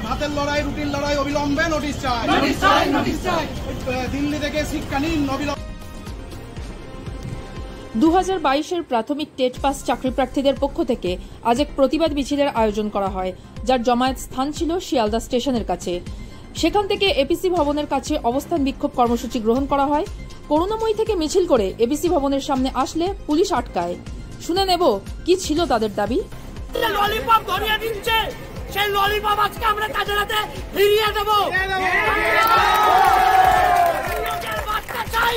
ভাতের লড়াই, রুটির লড়াই অবিলম্বে নোটিশ চাই। দিল্লি থেকে শিক্ষা নিন অবিলম্বে। 2022-এর প্রাথমিক টেট পাস চাকরি প্রার্থীদের পক্ষ থেকে আজ এক প্রতিবাদ মিছিলের আয়োজন করা হয়, যার জমায়েত স্থান ছিল শিয়ালদা স্টেশনের কাছে। সেখান থেকে এপিসি ভবনের কাছে অবস্থান বিক্ষোভ কর্মসূচি গ্রহণ করা হয়। করুণাময়ী থেকে মিছিল করে এপিসি ভবনের সামনে আসলে পুলিশ আটকায়। শুনে নেব কি ছিল তাদের দাবি। ললিপপ ধরিয়ে দিচ্ছে, সেই ললিপপ আজকে আমরা তাদের হাতে ফিরিয়ে দেব। নিয়োগের বার্তা চাই,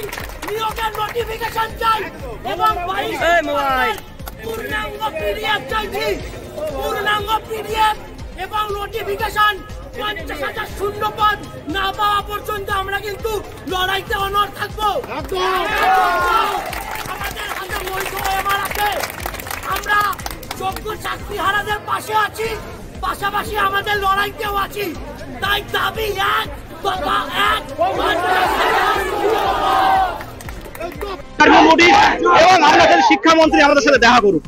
নিয়োগের নোটিফিকেশন চাই এবং পূর্ণাঙ্গ পিডিএফ চাইছি। পূর্ণাঙ্গ পিডিএফ এবং নোটিফিকেশন 50,000 শূন্য পদ না পাওয়া পর্যন্ত আমরা কিন্তু লড়াইতে অনড় থাকবো। আমাদের হাতে বৈধ এমআর আছে, আমরা যোগ্য চাকরি হারাদের পাশে আছি, পাশাপাশি আমাদের লড়াইতেও আছি। তাই দাবি এক, কথা এক। এবং আমাদের শিক্ষামন্ত্রী আমাদের সাথে দেখা করুক।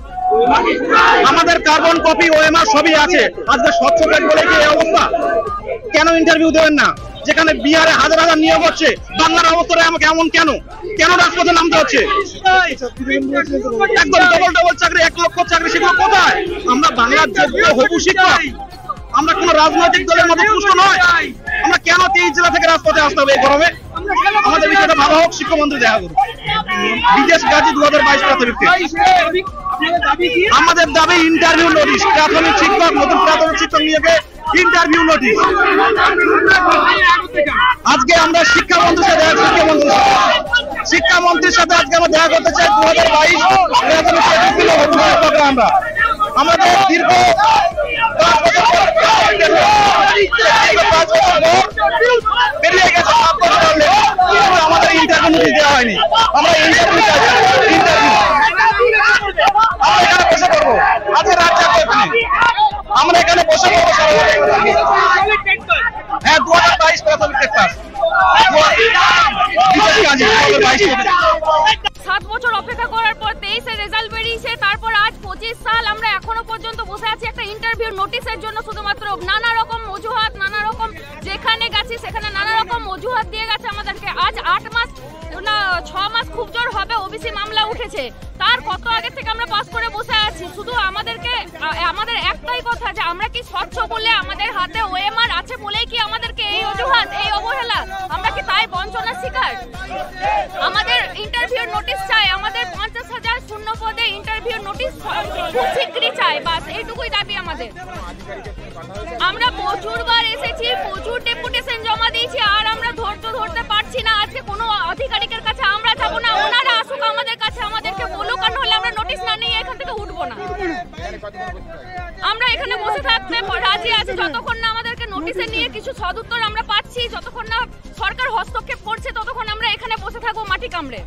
আমাদের কার্বন কপি ওএমআর সবই আছে। আজকে স্বচ্ছ পেট বলে কি অবস্থা? কেন ইন্টারভিউ দেবেন না? যেখানে বিহারে হাজার হাজার নিয়োগ হচ্ছে, বাংলার অবস্থাটা আমাকে এমন কেন রাজপথে নামতে হচ্ছে? একদম ডবল চাকরি, 1 লক্ষ চাকরি, সেগুলো কোথায়? আমরা বাংলার যোগ্য হবু শিক্ষক, আমরা কোন রাজনৈতিক দলের মতো পুষ্ট নয়। আমরা কেন 23 জেলা থেকে রাজপথে আসতে হবে এই গরমে? আমাদের বিষয়টা ভালো হোক, শিক্ষামন্ত্রী দেখা করুন। বিদেশ গাজী 2022 প্রাথমিক। আমাদের দাবি ইন্টারভিউ নোটিশ, প্রাথমিক শিক্ষক, নতুন প্রাথমিক শিক্ষক নিয়োগে ইন্টারভিউ নোটিশ। আজকে আমরা শিক্ষামন্ত্রীর সাথে আজকে আমরা দেখা করতে চাই। 2022 প্রাথমিক শিক্ষক আমরা আমাদের দীর্ঘ 5 বছর বেরিয়ে গেছে, 7 বছর আমাদের ইন্টারভিউ নোটিশ দেওয়া হয়নি। আমরা ইন্টারভিউ চাই, আমরা এখানে বসে করবো। আজকে রাত 4টায় আমরা এখানে বসে করবো। হ্যাঁ, 2022 প্রাথমিক টেট পাস। 7 বছর অপেক্ষা করার পর 23-এ রেজাল্ট বেরিয়েছে, তারপর আজ 25 সাল আমরা এখনো পর্যন্ত বসে আছি একটা ইন্টারভিউ নোটিশের জন্য। শুধুমাত্র নানা রকম অজুহাত, নানা রকম যেখানে গেছি সেখানে নানা রকম অজুহাত দিয়ে গেছে আমাদেরকে। আজ 8 মাস না 6 মাস খুব জোর হবে ওবিসি মামলা উঠেছে, তার কত আগে থেকে আমরা পাস করে বসে আছি। শুধু আমাদের একটাই কথা যে আমরা কি স্বচ্ছ বলে আমাদের হাতে ওএমআর আছে বলেই কি আমাদেরকে এই অজুহাত, এই অবহেলা? আমরা কি তাই বঞ্চনার শিকার? আমাদের ইন্টারভিউ নোটিশ চাই, আমাদের 50,000 শূন্য পদে ইন্টারভিউ নোটিশ খুব শীঘ্রই চাই, বাস এইটুকুই দাবি আমাদের। আমরা প্রচুরবার এসেছি, প্রচুর ডেপুটেশন জমা দিয়েছি, আর আমরা ধৈর্য ধরতে পারছি না। আজকে কোনো আধিকারিকের কাছে আমরা যাবো না, ওনারা আসুক আমাদের কাছে, আমাদেরকে বলুক, আর হলে আমরা নোটিশ না নিয়ে এখান থেকে উঠবো না। আমরা এখানে বসে থাকতে রাজি আছি যতক্ষণ না আমাদেরকে নোটিশে নিয়ে কিছু সদুত্তর আমরা পাচ্ছি, যতক্ষণ না সরকার হস্তক্ষেপ করছে ততক্ষণ আমরা এখানে বসে থাকবো মাটি কামড়ে।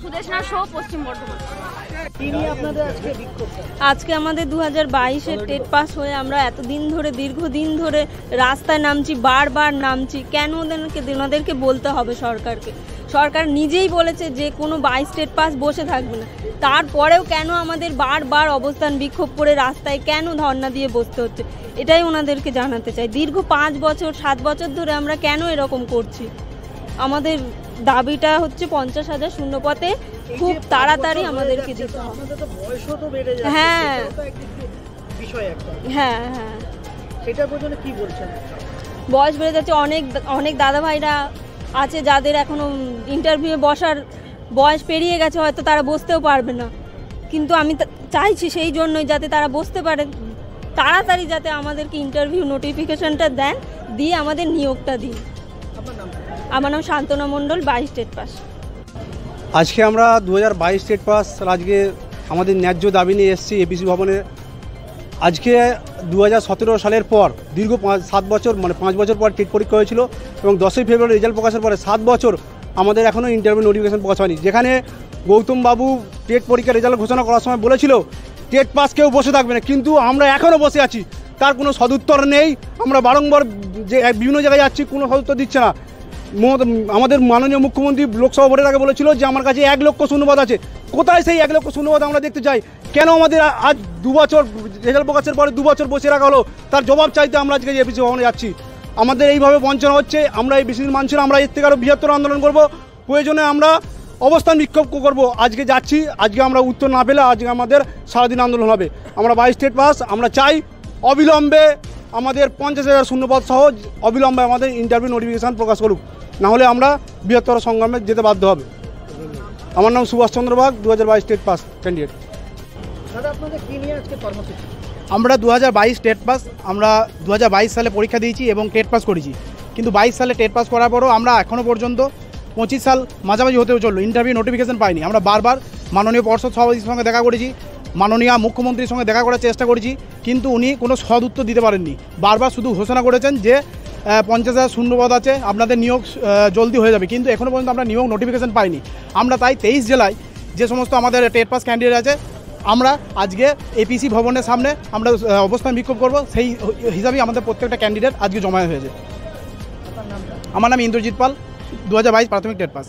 সুদেশনা শো, পশ্চিম বর্ধমান। আজকে আমাদের 2022-এর টেট পাস হয়ে আমরা দীর্ঘদিন ধরে রাস্তায় নামছি, বারবার নামছি। কেন ওনাদেরকে বলতে হবে সরকারকে? সরকার নিজেই বলেছে যে কোনো 22 টেট পাস বসে থাকবে না, তারপরেও কেন আমাদের বারবার অবস্থান বিক্ষোভ করে রাস্তায় কেন ধর্ণা দিয়ে বসতে হচ্ছে? এটাই ওনাদেরকে জানাতে চাই। দীর্ঘ 5 বছর 7 বছর ধরে আমরা কেন এরকম করছি? আমাদের দাবিটা হচ্ছে 50,000 শূন্য পদে খুব তাড়াতাড়ি আমাদেরকে দিতে হবে। হ্যাঁ হ্যাঁ হ্যাঁ, বয়স বেড়ে যাচ্ছে। অনেক দাদা ভাইরা আছে যাদের এখনো ইন্টারভিউ বসার বয়স পেরিয়ে গেছে, হয়তো তারা বসতেও পারবে না। কিন্তু আমি চাইছি সেই জন্যই যাতে তারা বসতে পারে, তাড়াতাড়ি যাতে আমাদেরকে ইন্টারভিউ নোটিফিকেশনটা দেন, দিয়ে আমাদের নিয়োগটা দিন। আমার নাম শান্তনা মণ্ডল, 22 টেট পাস। আজকে আমরা 2022 টেট পাস আজকে আমাদের ন্যায্য দাবি নিয়ে এসেছি এপিসি ভবনে। আজকে 2017 সালের পর দীর্ঘ 7 বছর, মানে 5 বছর পর টেট পরীক্ষা হয়েছিল এবং 10ই ফেব্রুয়ারি রেজাল্ট প্রকাশের পরে 7 বছর আমাদের এখনও ইন্টারভিউ নোটিফিকেশন প্রকাশ হয়নি। যেখানে গৌতম বাবু টেট পরীক্ষার রেজাল্ট ঘোষণা করার সময় বলেছিল টেট পাস কেউ বসে থাকবে না, কিন্তু আমরা এখনও বসে আছি, তার কোনো সদুত্তর নেই। আমরা বারংবার যে বিভিন্ন জায়গায় যাচ্ছি, কোনো সদুত্তর দিচ্ছে না। আমাদের মাননীয় মুখ্যমন্ত্রী লোকসভা ভোটের আগে বলেছিল যে আমার কাছে 1 লক্ষ শূন্যপদ আছে। কোথায় সেই 1 লক্ষ শূন্যপদ আমরা দেখতে চাই? কেন আমাদের আজ 2 বছর রেজাল্ট প্রকাশের পরে 2 বছর বসে রাখা হলো? তার জবাব চাইতে আমরা আজকে এপিসি ভবনে যাচ্ছি। আমাদের এইভাবে বঞ্চনা হচ্ছে, আমরা এই বেশি মানুষের আমরা এর থেকে আরও বৃহত্তর আন্দোলন করব, প্রয়োজনে আমরা অবস্থান বিক্ষোভ করব। আজকে যাচ্ছি, আজকে আমরা উত্তর না পেলে আজকে আমাদের সারাদিন আন্দোলন হবে। আমরা 22 স্টেট পাস, আমরা চাই অবিলম্বে আমাদের 50,000 শূন্যপদ সহ অবিলম্বে আমাদের ইন্টারভিউ নোটিফিকেশান প্রকাশ করুক, নাহলে আমরা বৃহত্তর সংগ্রামে যেতে বাধ্য হবে। আমার নাম সুভাষ চন্দ্র বাগ, 2022 স্টেট পাস ক্যান্ডিডেট। আমরা 2022 টেট পাস, আমরা 2022 সালে পরীক্ষা দিয়েছি এবং টেট পাস করেছি, কিন্তু 22 সালে টেট পাস করার পরও আমরা এখনও পর্যন্ত 25 সাল মাঝামাঝি হতেও চললো, ইন্টারভিউ নোটিফিকেশন পাইনি। আমরা বারবার মাননীয় পর্ষদ সভাপতির সঙ্গে দেখা করেছি, মাননীয় মুখ্যমন্ত্রীর সঙ্গে দেখা করার চেষ্টা করেছি, কিন্তু উনি কোনো সদ উত্তর দিতে পারেননি। বারবার শুধু ঘোষণা করেছেন যে 50,000 শূন্যপদ আছে, আপনাদের নিয়োগ জলদি হয়ে যাবে, কিন্তু এখনও পর্যন্ত আমরা নিয়োগ নোটিফিকেশন পাইনি। আমরা তাই 23 জেলায় যে সমস্ত আমাদের টেট পাস ক্যান্ডিডেট আছে, আমরা আজকে এপিসি ভবনের সামনে আমরা অবস্থান বিক্ষোভ করব। সেই হিসাবেই আমাদের প্রত্যেকটা ক্যান্ডিডেট আজকে জমা হয়েছে। আমার নাম ইন্দ্রজিৎ পাল, 2022 প্রাথমিক টেট পাস।